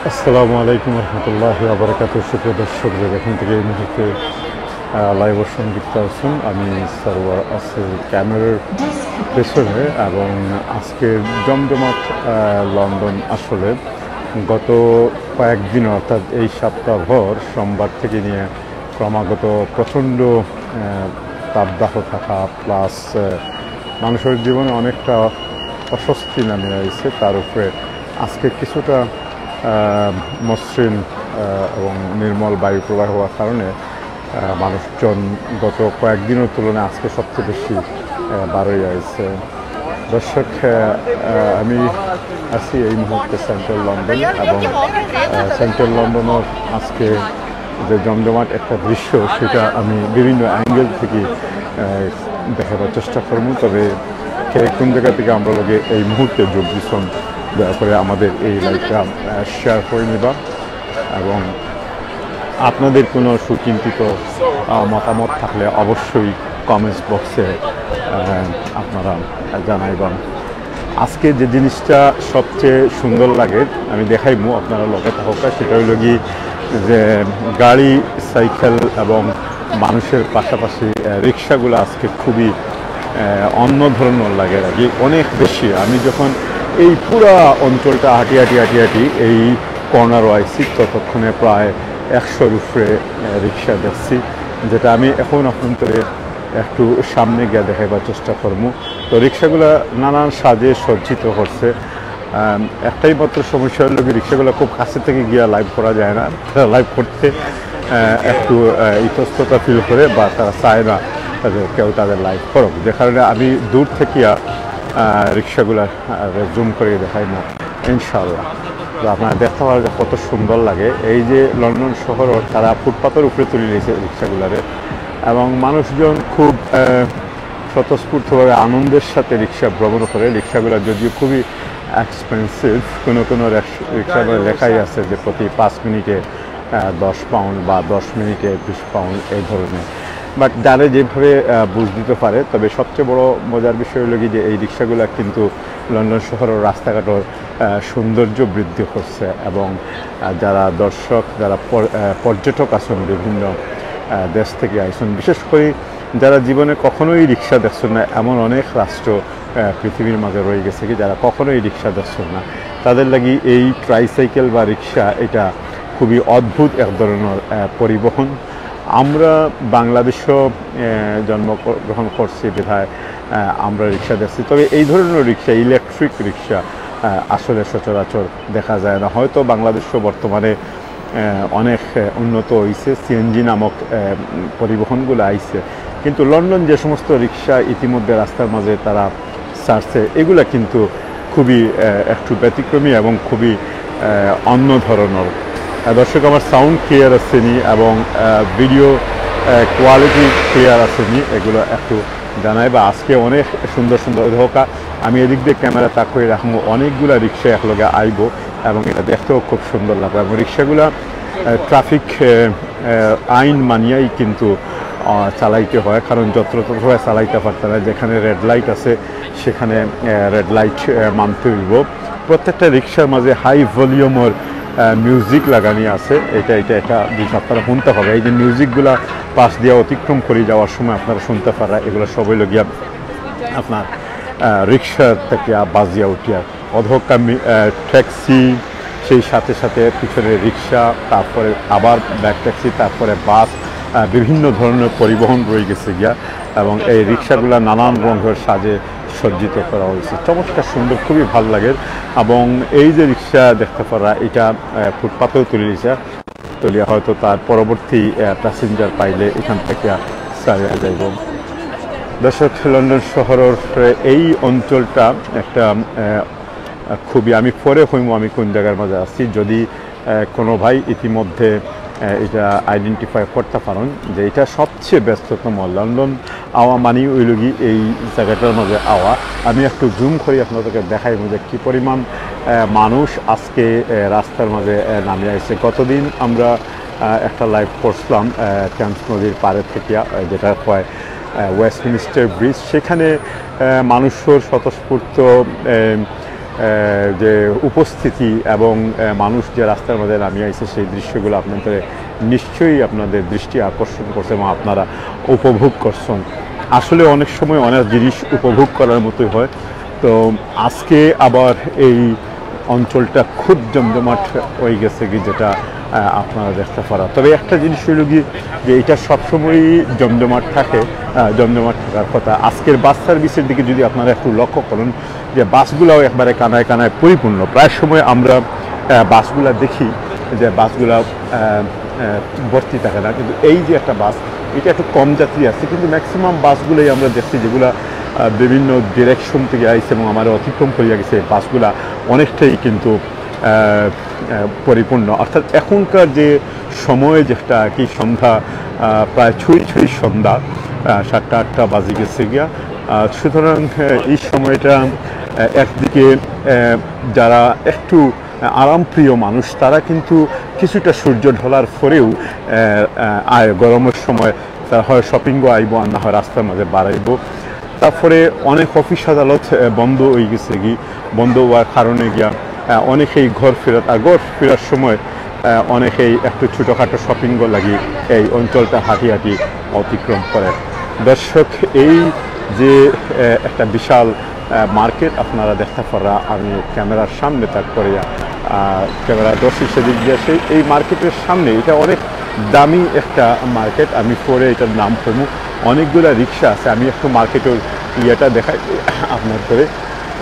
আসসালামু আলাইকুম রহমতুল্লাহি ওয়া বারাকাতুহু। সুপ্রিয় দর্শক, এখান থেকে এই মুহূর্তে লাইভ সংযুক্ত আছেন। আমি সার্ভার আছে ক্যামেরার পেছনে এবং আজকের জমজমাট লন্ডন আসলে গত কয়েকদিন অর্থাৎ এই সপ্তাহভর সোমবার থেকে নিয়ে ক্রমাগত প্রচণ্ড তাপদাহ থাকা প্লাস মানুষের জীবনে অনেকটা অস্বস্তি নামে আসছে। তার উপরে আজকে কিছুটা মসৃণ এবং নির্মল বায়ু প্রবাহ হওয়ার কারণে মানুষজন গত কয়েকদিনের তুলনায় আজকে সবচেয়ে বেশি বাড়ই আছে। দর্শক, আমি আছি এই মুহূর্তে সেন্ট্রাল লন্ডন এবং সেন্ট্রাল লন্ডনের আজকে যে জমজমাট একটা দৃশ্য সেটা আমি বিভিন্ন অ্যাঙ্গেল থেকে দেখাবার চেষ্টা করবো। তবে কোন জায়গা থেকে আমরা লোকে এই মুহূর্তে যোগ দিচ্ছেন দয়া করে আমাদের এই লাইভটা শেয়ার করে নেবা এবং আপনাদের কোনো সুচিন্তিত মতামত থাকলে অবশ্যই কমেন্টস বক্সে আপনারা জানাইবেন। আজকে যে জিনিসটা সবচেয়ে সুন্দর লাগে আমি দেখাইবো আপনারা লগে থাকা, সেটা হইল কি যে গাড়ি সাইকেল এবং মানুষের পাশাপাশি রিক্সাগুলো আজকে খুবই অন্য ধরনের লাগে আর কি, অনেক বেশি। আমি যখন এই পুরা অঞ্চলটা হাঁটি এই কর্নারও আইসি ততক্ষণে প্রায় 100-র উপরে রিক্সা দেখছি, যেটা আমি এখন আপনাদের একটু সামনে গিয়ে দেখাবার চেষ্টা করবো। তো রিক্সাগুলো নানান সাজে সজ্জিত করছে। একটাই মাত্র সমস্যা হলো কি রিক্সাগুলো খুব কাছে থেকে গিয়ে লাইভ করা যায় না, লাইভ করতে একটু ইতস্ততা ফিল করে বা তারা চায় না কেউ তাদের লাইভ করুক, যে কারণে আমি দূর থেকে রিক্সাগুলো জুম করে দেখাই না ইনশাআল্লাহ। তো আপনারা দেখতে পারেন যে কত সুন্দর লাগে। এই যে লন্ডন শহর তারা ফুটপাতের উপরে তুলে নিয়েছে রিক্সাগুলারে এবং মানুষজন খুব স্বতঃস্ফূর্তভাবে আনন্দের সাথে রিক্সা ভ্রমণ করে। রিক্সাগুলো যদিও খুবই এক্সপেন্সিভ, কোনো রিক্সাগুলো লেখাই আছে যে প্রতি 5 মিনিটে 10 পাউন্ড বা 10 মিনিটে 20 পাউন্ড এই ধরনের, বাট যারা যেভাবে বুঝ দিতে পারে। তবে সবচেয়ে বড় মজার বিষয় হলো কি যে এই রিক্সাগুলো কিন্তু লন্ডন শহরের রাস্তাঘাটের সৌন্দর্য বৃদ্ধি করছে এবং যারা দর্শক, যারা পর্যটক আছেন বিভিন্ন দেশ থেকে আইসেন, বিশেষ করে যারা জীবনে কখনোই রিক্সা দেখছেন না, এমন অনেক রাষ্ট্র পৃথিবীর মাঝে রয়ে গেছে কি যারা কখনোই রিক্সা দেখছেন না, তাদের লাগি এই ট্রাইসাইকেল বা রিক্সা এটা খুবই অদ্ভুত এক ধরনের পরিবহন। আমরা বাংলাদেশেও জন্মগ্রহণ করছি বিধায় আমরা রিক্সা দেখছি, তবে এই ধরনের রিক্সা, ইলেকট্রিক রিক্সা আসলে সচরাচর দেখা যায় না। হয়তো বাংলাদেশও বর্তমানে অনেক উন্নত হয়েছে, সিএনজি নামক পরিবহনগুলো আইছে, কিন্তু লন্ডন যে সমস্ত রিক্সা ইতিমধ্যে রাস্তার মাঝে তারা ছাড়ছে এগুলা কিন্তু খুবই একটু ব্যতিক্রমী এবং খুবই অন্য ধরনের। দর্শক, আমার সাউন্ড ক্লিয়ার আসেনি এবং ভিডিও কোয়ালিটি ক্লিয়ার আসেনি, এগুলো একটু জানাই। বা আজকে অনেক সুন্দর সুন্দর ধোকা আমি এদিক দিয়ে ক্যামেরা তাক করে রাখবো, অনেকগুলো রিক্সা একলগে আইব এবং এটা দেখতেও খুব সুন্দর লাগবে। এবং রিক্সাগুলো ট্রাফিক আইন মানিয়াই কিন্তু চালাইতে হয়, কারণ যত্রতত্রভাবে চালাইতে পারতে না। যেখানে রেড লাইট আছে সেখানে রেড লাইট মানতে হইব। প্রত্যেকটা রিক্সার মাঝে হাই ভলিউমের মিউজিক লাগানি আছে, এটা জিনিস আপনারা শুনতে হবে। এই যে মিউজিকগুলা পাশ দিয়ে অতিক্রম করে যাওয়ার সময় আপনারা শুনতে পারা, এগুলো সবই লগিয়া আপনার রিক্সা থেকে বাজিয়া উঠিয়া অধকামী ট্যাক্সি, সেই সাথে সাথে পিছনে রিক্সা, তারপরে আবার ব্যাক ট্যাক্সি, তারপরে বাস, বিভিন্ন ধরনের পরিবহন রয়ে গেছে গিয়া এবং এই রিক্সাগুলা নানান রঙের সাজে সজ্জিত করা হয়েছে, চমৎকার সুন্দর, খুবই ভালো লাগে। এবং এই যে রিক্সা দেখতে পারা এটা ফুটপাতেও তুলিয়া হয়তো তার পরবর্তী প্যাসেঞ্জার পাইলে এখান থেকে ছাড়িয়ে যাইব। দর্শক, লন্ডন শহরের এই অঞ্চলটা একটা খুবই আমি পরে হইম আমি কোন জায়গার মাঝে আছি যদি কোনো ভাই ইতিমধ্যে এটা আইডেন্টিফাই করতে পারেন যে এটা সবচেয়ে ব্যস্ততম লন্ডন আওয়া মানি ওইলগি এই জায়গাটার মাঝে আওয়া আমি একটু জুম করে আপনাদেরকে দেখাই যে কী পরিমাণ মানুষ আজকে রাস্তার মাঝে নামে আসছে। গতদিন আমরা একটা লাইভ করছিলাম টেমস নদীর পাড়ে থেকে যেটা হয় ওয়েস্টমিনিস্টার ব্রিজ, সেখানে মানুষের স্বতঃস্ফূর্ত যে উপস্থিতি এবং মানুষ যে রাস্তার মধ্যে নামিয়ে আসছে সেই দৃশ্যগুলো আপনাদের নিশ্চয়ই আপনাদের দৃষ্টি আকর্ষণ করছে এবং আপনারা উপভোগ করছেন। আসলে অনেক সময় অনেক জিনিস উপভোগ করার মতোই হয়। তো আজকে আবার এই অঞ্চলটা খুব জমজমাট হয়ে গেছে কি যেটা আপনারা দেখতে পারা। তবে একটা জিনিস হইল কি যে এটা সবসময়ই জমজমাট থাকে, জমজমাট থাকার কথা। আজকের বাস সার্ভিসের দিকে যদি আপনারা একটু লক্ষ্য করেন যে বাসগুলাও একবারে কানায় কানায় পরিপূর্ণ। প্রায় সময় আমরা বাসগুলা দেখি যে বাসগুলা ভর্তি থাকে না, কিন্তু এই যে একটা বাস এটা একটু কম যাত্রী আছে, কিন্তু ম্যাক্সিমাম বাসগুলোই আমরা দেখছি যেগুলা বিভিন্ন ডিরেকশন থেকে আইছে এবং আমার অতিক্রম করিয়া গেছে বাসগুলা অনেকটাই কিন্তু পরিপূর্ণ। অর্থাৎ এখনকার যে সময় যেটা কি সন্ধ্যা প্রায় ছুঁই সন্ধ্যা 7টা-8টা বাজে গেছে গিয়া। সুতরাং এই সময়টা একদিকে যারা একটু আরামপ্রিয় মানুষ তারা কিন্তু কিছুটা সূর্য ঢলার পরেও গরমের সময় তারা হয় শপিংও আইব আর না হয় রাস্তার মাঝে বাড়াইব। তারপরে অনেক অফিস আদালত বন্ধ হয়ে গেছে বন্ধ হওয়ার কারণে গিয়া অনেকেই ঘর ফেরার সময় অনেকেই একটু ছোটোখাটো শপিংও লাগি এই অঞ্চলটা হাঁটি হাঁটি অতিক্রম করে। দর্শক, এই যে একটা বিশাল মার্কেট আপনারা দেখতে পারা, আমি ক্যামেরার সামনে তাক করিয়া ক্যামেরা দর্শক সেদিক দিয়ে এই মার্কেটের সামনে এটা অনেক দামি একটা মার্কেট। আমি পরে এটার নাম করবো। অনেকগুলো রিক্সা আছে, আমি একটু মার্কেটের ইয়েটা দেখাই আপনার করে।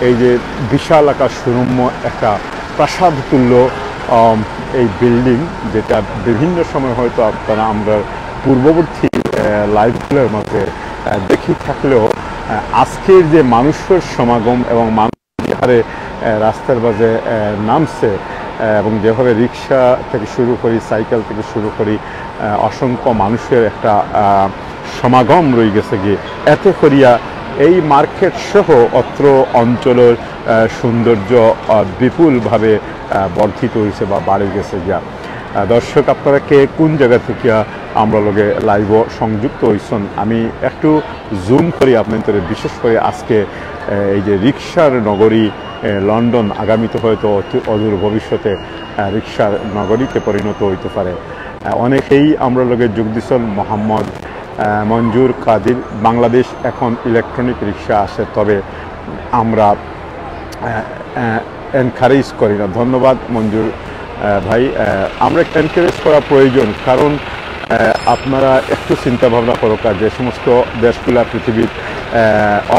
এই যে বিশাল আকার সুরম্য একটা প্রাসাদ তুল্য এই বিল্ডিং, যেটা বিভিন্ন সময় হয়তো আপনারা আমরা পূর্ববর্তী লাইভগুলোর মধ্যে দেখি থাকলেও আজকের যে মানুষের সমাগম এবং মানুষ হারে রাস্তার মাঝে নামছে এবং যেভাবে রিক্সা থেকে শুরু করি, সাইকেল থেকে শুরু করি, অসংখ্য মানুষের একটা সমাগম রয়ে গেছে গিয়ে, এতে করিয়া এই মার্কেট সহ অত্র অঞ্চলের সৌন্দর্য বিপুলভাবে বর্ধিত হয়েছে বা বাড়ে গেছে গিয়া। দর্শক, আপনারা কে কোন জায়গা থেকে আমরা লগে লাইভ সংযুক্ত হয়েছেন আমি একটু জুম করি আপনাদের। বিশেষ করে আজকে এই যে রিক্সার নগরী লন্ডন আগামীতে হয়তো অদূর ভবিষ্যতে রিক্সার নগরীতে পরিণত হইতে পারে। অনেকেই আমরা লগে যোগ দিচ্ছেন। মোহাম্মদ মঞ্জুর কাদির, বাংলাদেশ এখন ইলেকট্রনিক রিক্সা আসে, তবে আমরা এনকারেজ করি না। ধন্যবাদ মঞ্জুর ভাই। আমরা একটা এনকারেজ করা প্রয়োজন, কারণ আপনারা একটু চিন্তা ভাবনা করো যে সমস্ত দেশগুলা পৃথিবীর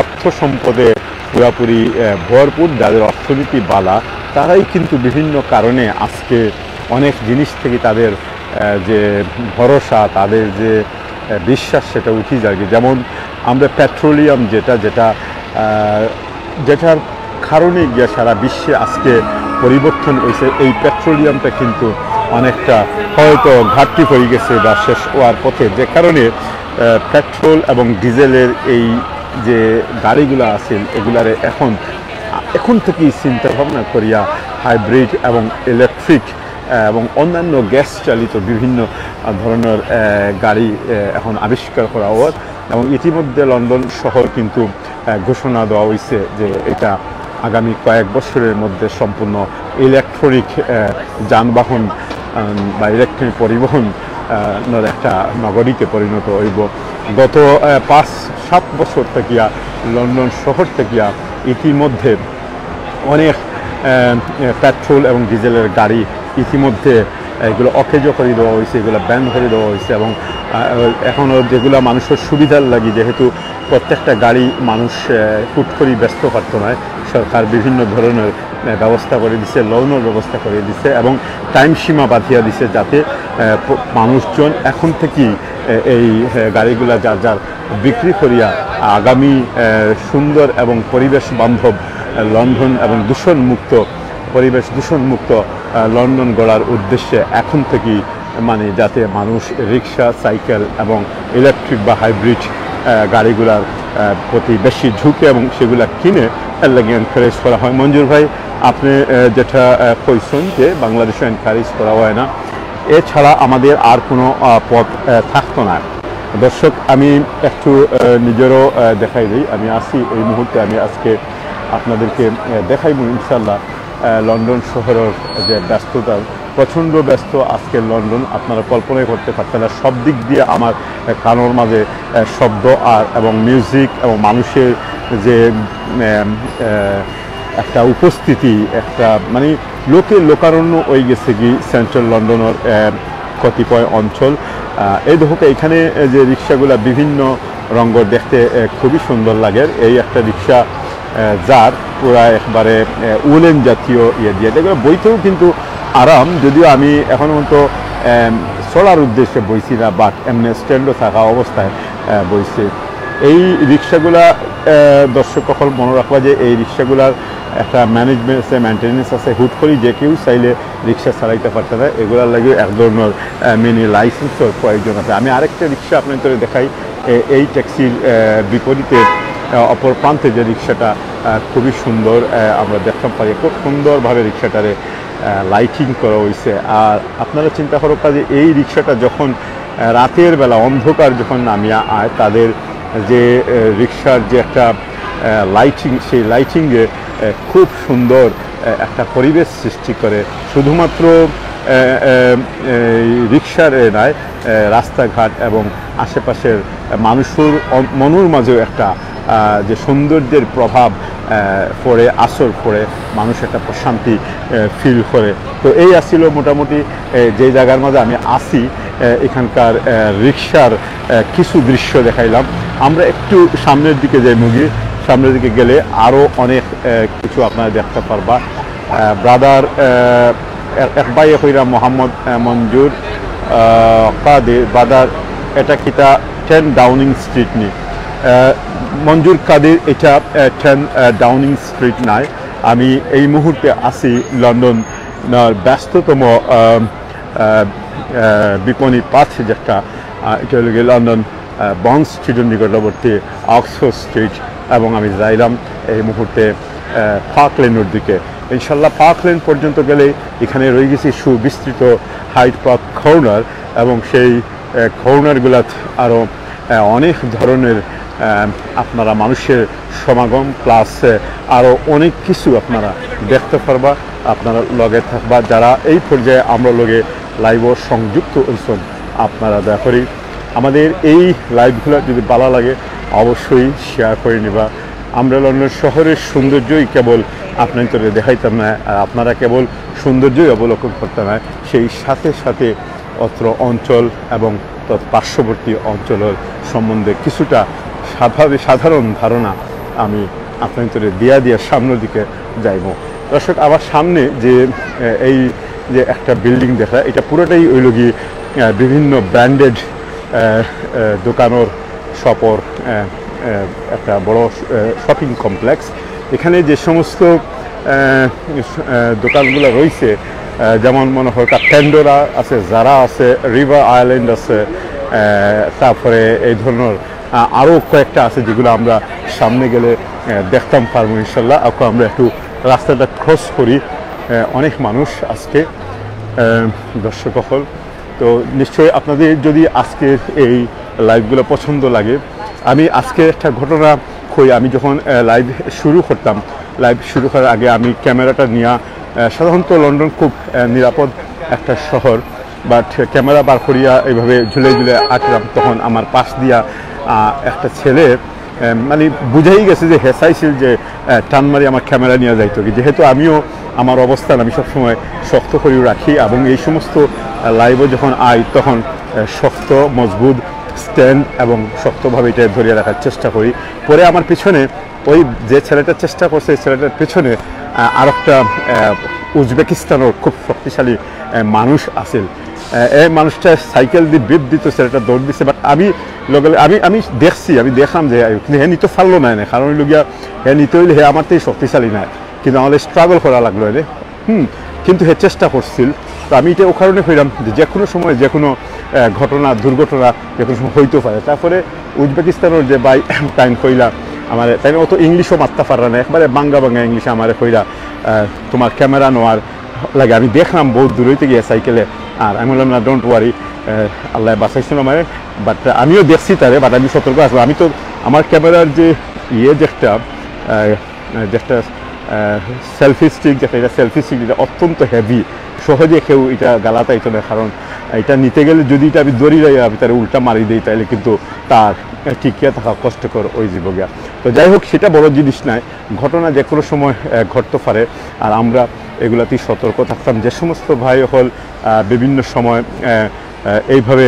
অর্থ সম্পদে পুরাপুরি ভরপুর, যাদের অর্থনীতি বালা, তারাই কিন্তু বিভিন্ন কারণে আজকে অনেক জিনিস থেকে তাদের যে ভরসা, তাদের যে বিশ্বাস সেটা উঠে যায়। যেমন আমরা পেট্রোলিয়াম যেটার কারণে গিয়ে সারা বিশ্বে আজকে পরিবর্তন হয়েছে, এই পেট্রোলিয়ামটা কিন্তু অনেকটা হয়তো ঘাটতি হয়ে গেছে বা শেষ হওয়ার পথে, যে কারণে পেট্রোল এবং ডিজেলের এই যে গাড়িগুলো আছে এগুলারে এখন থেকেই চিন্তা ভাবনা করিয়া হাইব্রিড এবং ইলেকট্রিক এবং অন্যান্য গ্যাস চালিত বিভিন্ন ধরনের গাড়ি এখন আবিষ্কার করা হয়। এবং ইতিমধ্যে লন্ডন শহর কিন্তু ঘোষণা দেওয়া হয়েছে যে এটা আগামী কয়েক বছরের মধ্যে সম্পূর্ণ ইলেকট্রনিক যানবাহন বা ইলেকট্রনিক পরিবহনের একটা নগরীতে পরিণত হইব। গত 5-7 বছর থেকে লন্ডন শহর থেকে ইতিমধ্যে অনেক পেট্রোল এবং ডিজেলের গাড়ি ইতিমধ্যে এগুলো অকেজ করে দেওয়া হয়েছে, এগুলো ব্যান করে দেওয়া হয়েছে। এবং এখনও যেগুলো মানুষের সুবিধার লাগে, যেহেতু প্রত্যেকটা গাড়ি মানুষ হুট করে ব্যস্ত করতে নয়, সরকার বিভিন্ন ধরনের ব্যবস্থা করে দিছে, লোনের ব্যবস্থা করে দিছে এবং টাইম সীমা বাঁধিয়ে দিছে, যাতে মানুষজন এখন থেকেই এই গাড়িগুলা যার বিক্রি করিয়া আগামী সুন্দর এবং পরিবেশ বান্ধব লন্ডন এবং দূষণমুক্ত পরিবেশ দূষণমুক্ত লন্ডন গড়ার উদ্দেশ্যে এখন থেকেই মানে যাতে মানুষ রিক্সা সাইকেল এবং ইলেকট্রিক বা হাইব্রিড গাড়িগুলার প্রতি বেশি ঝুঁকে এবং সেগুলা কিনে এর লাগে এনকারেজ করা হয়। মঞ্জুর ভাই আপনি যেটা কইছেন যে বাংলাদেশে এনকারেজ করা হয় না, এছাড়া আমাদের আর কোনো পথ থাকতো না। দর্শক আমি একটু নিজেরও দেখাই দিই, আমি আসি এই মুহূর্তে আমি আজকে আপনাদেরকে দেখাইব ইনশাল্লাহ লন্ডন শহরের যে ব্যস্ততা, প্রচণ্ড ব্যস্ত আজকের লন্ডন, আপনারা কল্পনাই করতে পারছেন না। সব দিক দিয়ে আমার কানের মাঝে শব্দ আর এবং মিউজিক এবং মানুষের যে একটা উপস্থিতি, একটা মানে লোকারণ্য হয়ে গেছে কি সেন্ট্রাল লন্ডনের কতিপয় অঞ্চল। এই দেখো এখানে যে রিক্সাগুলো বিভিন্ন রঙের দেখতে খুবই সুন্দর লাগে। এই একটা রিক্সা যার পুরা একবারে উলেন জাতীয় ইয়ে দিয়ে, এগুলো বইতেও কিন্তু আরাম, যদিও আমি এখন পর্যন্ত চলার উদ্দেশ্যে বইছি না, বাট এমনি স্ট্যান্ডও থাকা অবস্থায় বইছি। এই রিক্সাগুলা দর্শক সকল মনে রাখবা যে এই রিক্সাগুলার একটা ম্যানেজমেন্ট আছে, মেনটেন্যান্স আছে, হুট করি যে কেউ চাইলে রিক্সা চালাইতে পারতে না, এগুলার লাগে এক ধরনের মিনি লাইসেন্সের প্রয়োজন আছে। আমি আরেকটা রিক্সা আপনাদের দেখাই, এই ট্যাক্সির বিপরীতে অপর প্রান্তে যে রিক্সাটা খুবই সুন্দর আমরা দেখতে পারি, খুব সুন্দরভাবে রিক্সাটারে লাইটিং করা হয়েছে। আর আপনারা চিন্তা করো যে এই রিক্সাটা যখন রাতের বেলা অন্ধকার যখন নামিয়া আয়, তাদের যে রিক্সার যে একটা লাইটিং, সেই লাইটিংয়ে খুব সুন্দর একটা পরিবেশ সৃষ্টি করে। শুধুমাত্র রিক্সার নয়, রাস্তাঘাট এবং আশেপাশের মানুষের মনের মাঝেও একটা যে সৌন্দর্যের প্রভাব পড়ে, আসর পড়ে, মানুষ একটা প্রশান্তি ফিল করে। তো এই আসছিল মোটামুটি যে জায়গার মাঝে আমি আসি, এখানকার রিক্সার কিছু দৃশ্য দেখাইলাম। আমরা একটু সামনের দিকে যাই, সামনের দিকে গেলে আরও অনেক কিছু আপনারা দেখতে পারবা। ব্রাদার এক ভাই হইরা মোহাম্মদ মঞ্জুর কাদের, ব্রাদার এটা কিতা 10 ডাউনিং স্ট্রিট নি, মঞ্জুর কাদের এটা 10 ডাউনিং স্ট্রিট নাই। আমি এই মুহূর্তে আসি লন্ডন ব্যস্ততম বিপণী পাথ, যেটা এটা হল গিয়ে লন্ডন বন্ড স্ট্রিটের নিকটবর্তী অক্সফোর্ড স্ট্রিট, এবং আমি যাইলাম এই মুহূর্তে পার্ক লেনের দিকে। ইনশাল্লাহ পার্ক লেন পর্যন্ত গেলে এখানে রয়ে গেছি সুবিস্তৃত হাইড পার্ক কর্নার, এবং সেই কর্নারগুলো আরও অনেক ধরনের আপনারা মানুষের সমাগম, প্লাস আরও অনেক কিছু আপনারা দেখতে পারবা। আপনারা লগে থাকবা, যারা এই পর্যায়ে আমরা লগে লাইভও সংযুক্ত হয়েছেন, আপনারা দয়া করি আমাদের এই লাইভগুলো যদি ভালো লাগে অবশ্যই শেয়ার করে নিবা। আমরা লন্ডন শহরের সৌন্দর্যই কেবল আপনাদের দেখাইতাম না, আপনারা কেবল সৌন্দর্যই অবলোকন করতে না, সেই সাথে সাথে অত্র অঞ্চল এবং পার্শ্ববর্তী অঞ্চলের সম্বন্ধে কিছুটা সাধারণ ধারণা আমি আপনাদের দিয়া সামনের দিকে যাইব। দর্শক আমার সামনে যে এই যে একটা বিল্ডিং দেখা, এটা পুরোটাই ওই গিয়ে বিভিন্ন ব্র্যান্ডেড দোকানের শপর একটা বড় শপিং কমপ্লেক্স। এখানে যে সমস্ত দোকানগুলো রয়েছে, যেমন মনে হয় প্যান্ডোরা আছে, জারা আছে, রিভার আইল্যান্ড আছে, তারপরে এই ধরনের আরও কয়েকটা আছে যেগুলো আমরা সামনে গেলে দেখতাম পারবো ইনশাল্লাহ। এখন আমরা একটু রাস্তাটা ক্রস করি। অনেক মানুষ আজকে দর্শক হল, তো নিশ্চয়ই আপনাদের যদি আজকের এই লাইভগুলো পছন্দ লাগে, আমি আজকে একটা ঘটনা কই। আমি যখন লাইভ শুরু করতাম, লাইভ শুরু করার আগে আমি ক্যামেরাটা নিয়ে, সাধারণত লন্ডন খুব নিরাপদ একটা শহর, বাট ক্যামেরা বার করিয়া এইভাবে ঝুলে ঝুলে আঁকলাম, তখন আমার পাশ দিয়া একটা ছেলে মানে বুঝাই গেছে যে হেসাইছিল যে টান মারি আমার ক্যামেরা নিয়ে যাইতো কি, যেহেতু আমিও আমার অবস্থান আমি সবসময় শক্ত করেও রাখি, এবং এই সমস্ত লাইভে যখন আই তখন শক্ত মজবুত স্ট্যান্ড এবং শক্তভাবে এটা ধরিয়ে রাখার চেষ্টা করি। পরে আমার পিছনে ওই যে ছেলেটার চেষ্টা করছে, এই ছেলেটার পেছনে আর একটা উজবেকিস্তানের খুব শক্তিশালী মানুষ আছিল এই মানুষটা সাইকেল দিয়ে বেদ দিত সেটা দৌড় দিছে বাট আমি লগে আমি দেখলাম যে কিন্তু হে নিতে পারলো না কারণ লগিয়া হে নিতে হইলে হে আমার থেকে শক্তিশালী নাই কিন্তু আমাদের স্ট্রাগল করা লাগলো রে কিন্তু হে চেষ্টা করছিল তো আমি এটা ও কারণে হইলাম যে কোনো সময় যে কোনো ঘটনা দুর্ঘটনা যে কোনো সময় হইতে পারে তারপরে উজবেকিস্তানের যে বাই টাইম কইলা আমার তাই অত ইংলিশও মারতে পারা না একবারে বাঙ্গা ইংলিশে আমার কইলা তোমার ক্যামেরা নেওয়ার লাগে আমি দেখলাম বহুত দূর হইতে গিয়ে সাইকেলে আর আমি বললাম না ডোন্ট ওয়ারি আল্লাহ বাঁচাইছিল আমার বাট আমিও দেখছি তারে বাট আমি সতর্ক আসবো আমি তো আমার ক্যামেরার যে যেটা সেলফি স্টিক যেটা এটা সেলফি স্টিক এটা অত্যন্ত হেভি সহজে কেউ এটা গালাতাইতো না কারণ এটা নিতে গেলে যদি এটা আমি দড়ি যাই আমি তার উল্টা মারি দিই তাহলে কিন্তু তার টিকিয়ে থাকা কষ্টকর ওই জীবগিয়া তো যাই হোক সেটা বড় জিনিস নয় ঘটনা যে কোনো সময় ঘটতে পারে আর আমরা এগুলাতেই সতর্ক থাকতাম যে সমস্ত ভাই হল বিভিন্ন সময় এইভাবে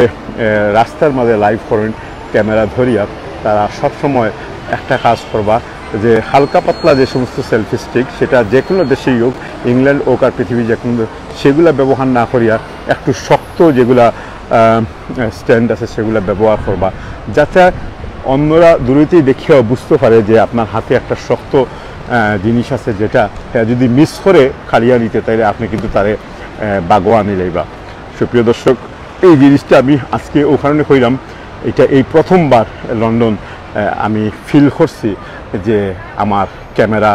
রাস্তার মাঝে লাইভ করেন ক্যামেরা ধরিয়া তারা সবসময় একটা কাজ করবা যে হালকা পাতলা যে সমস্ত সেলফি স্টিক সেটা যে কোনো দেশেই হোক ইংল্যান্ড হোক আর পৃথিবী যে কোনো সেগুলা ব্যবহার না করিয়া একটু শক্ত যেগুলা স্ট্যান্ড আছে সেগুলো ব্যবহার করবা যাতে অন্যরা দূরেতেই দেখিয়াও বুঝতে পারে যে আপনার হাতে একটা শক্ত জিনিস আছে যেটা যদি মিস করে খালিয়া নিতে তাইলে আপনি কিন্তু তারে বাগোয়া নিলেইবা সুপ্রিয় দর্শক এই জিনিসটা আমি আজকে ও কারণে কইলাম এটা এই প্রথমবার লন্ডন আমি ফিল করছি যে আমার ক্যামেরা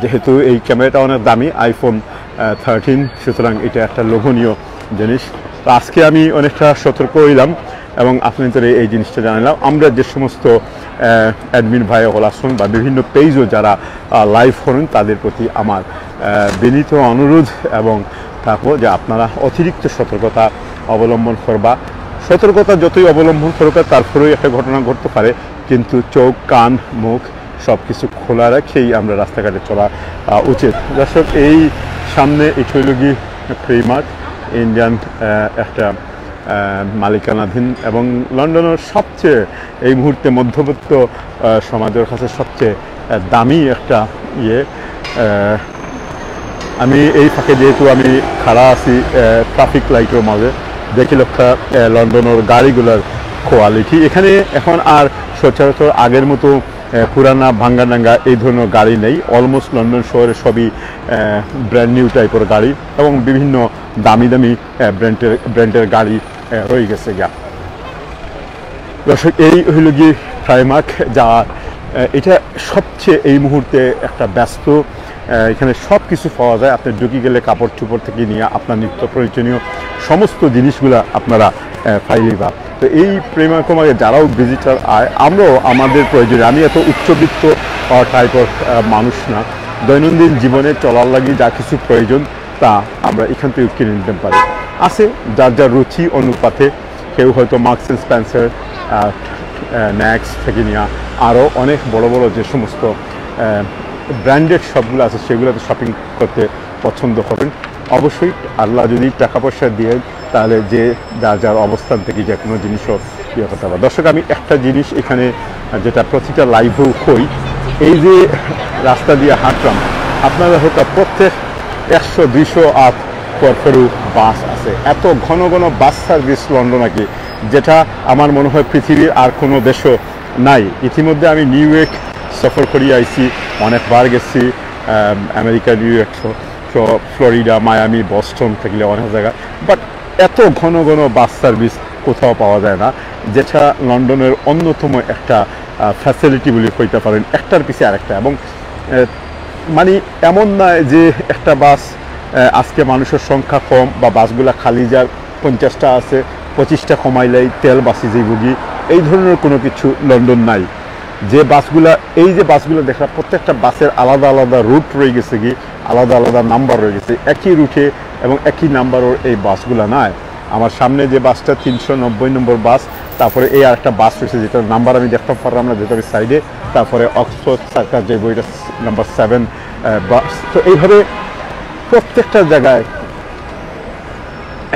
যেহেতু এই ক্যামেরাটা অনেক দামি আইফোন 13 সুতরাং এটা একটা লোভনীয় জিনিস তো আজকে আমি অনেকটা সতর্ক হইলাম এবং আপনাদের এই জিনিসটা জানালাম আমরা যে সমস্ত অ্যাডমিন ভাই হল আসুন বা বিভিন্ন পেজও যারা লাইভ করেন তাদের প্রতি আমার বিনীত অনুরোধ এবং থাকবো যে আপনারা অতিরিক্ত সতর্কতা অবলম্বন করবা সতর্কতা যতই অবলম্বন করবে তারপরেই একটা ঘটনা ঘটতে পারে কিন্তু চোখ কান মুখ সব কিছু খোলা রাখেই আমরা রাস্তাঘাটে চলা উচিত দর্শক এই সামনে ইটৈলগি ফ্রিমার্ট ইন্ডিয়ান একটা মালিকানাধীন এবং লন্ডনের সবচেয়ে এই মুহূর্তে মধ্যবিত্ত সমাজের কাছে সবচেয়ে দামি একটা আমি এই ফাঁকে যেহেতু আমি খাড়া আছি ট্রাফিক লাইটের মাঝে দেখি লক্ষ্য লন্ডনের গাড়িগুলোর কোয়ালিটি এখানে এখন আর সচরাচর আগের মতো পুরানা ভাঙ্গাডাঙ্গা এই ধরনের গাড়ি নেই অলমোস্ট লন্ডন শহরে সবই ব্র্যান্ড নিউ টাইপের গাড়ি এবং বিভিন্ন দামি দামি ব্র্যান্ডের গাড়ি রয়ে গেছে গা দর্শক এই হইল গিয়ে প্রাইমার্ক যা এটা সবচেয়ে এই মুহূর্তে একটা ব্যস্ত এখানে সব কিছু পাওয়া যায় আপনি ঢুকে গেলে কাপড় চোপড় থেকে নিয়ে আপনার নিত্য প্রয়োজনীয় সমস্ত জিনিসগুলো আপনারা পাইবা তো এই প্রেমাকমাকে যারাও ভিজিটার আয় আমরাও আমাদের প্রয়োজনে আমি এত উচ্চবিত্ত টাইপের মানুষ না দৈনন্দিন জীবনে চলার লাগি যা কিছু প্রয়োজন তা আমরা এখান থেকে কিনে নিতে পারি আছে যার যার রুচি অনুপাতে কেউ হয়তো মার্কস অ্যান্ড স্পেন্সার ন্যাক্স থেকে নিয়ে আরও অনেক বড় বড় যে সমস্ত ব্র্যান্ডেড শপগুলো আছে সেগুলোতে শপিং করতে পছন্দ করেন অবশ্যই আল্লাহ যদি টাকা পয়সা দিয়ে তাহলে যে যার যার অবস্থান থেকে যে কোনো জিনিসও ইয়ে করতে পারে দর্শক আমি একটা জিনিস এখানে যেটা প্রতিটা লাইভেও কই এই যে রাস্তা দিয়ে হাঁটলাম আপনারা হয়তো প্রত্যেক 100-200 আপ পরপরও বাস আছে এত ঘন ঘন বাস সার্ভিস লন্ডন নাকি যেটা আমার মনে হয় পৃথিবীর আর কোনো দেশও নাই ইতিমধ্যে আমি নিউ ইয়র্ক সফর করিয়ে আইছি অনেকবার গেছি America new York Florida Miami Boston থাকলে অনেক জায়গা বাট এত ঘন ঘন বাস সার্ভিস কোথাও পাওয়া যায় না যেটা লন্ডনের অন্যতম একটা ফ্যাসিলিটি বলে কইতে পারেন একটার পিছিয়ে আরেকটা এবং মানে এমন নয় যে একটা বাস আজকে মানুষের সংখ্যা কম বা বাসগুলা খালি যার 50টা আছে 25টা কমাইলেই তেল বাসি যে বুগি এই ধরনের কোনো কিছু লন্ডন নাই যে বাসগুলা এই যে বাসগুলো দেখা প্রত্যেকটা বাসের আলাদা আলাদা রুট রয়ে গেছে কি আলাদা আলাদা নাম্বার রয়ে গেছে একই রুটে এবং একই নাম্বারের এই বাসগুলো নয় আমার সামনে যে বাসটা 390 নম্বর বাস তারপরে এই আরেকটা বাস রয়েছে যেটার নাম্বার আমি দেখতে পারলাম না যেটা আমি সাইডে তারপরে অক্সফোর্ড সার্কাস যে বইটা নাম্বার 7 বাস তো এইভাবে প্রত্যেকটা জায়গায়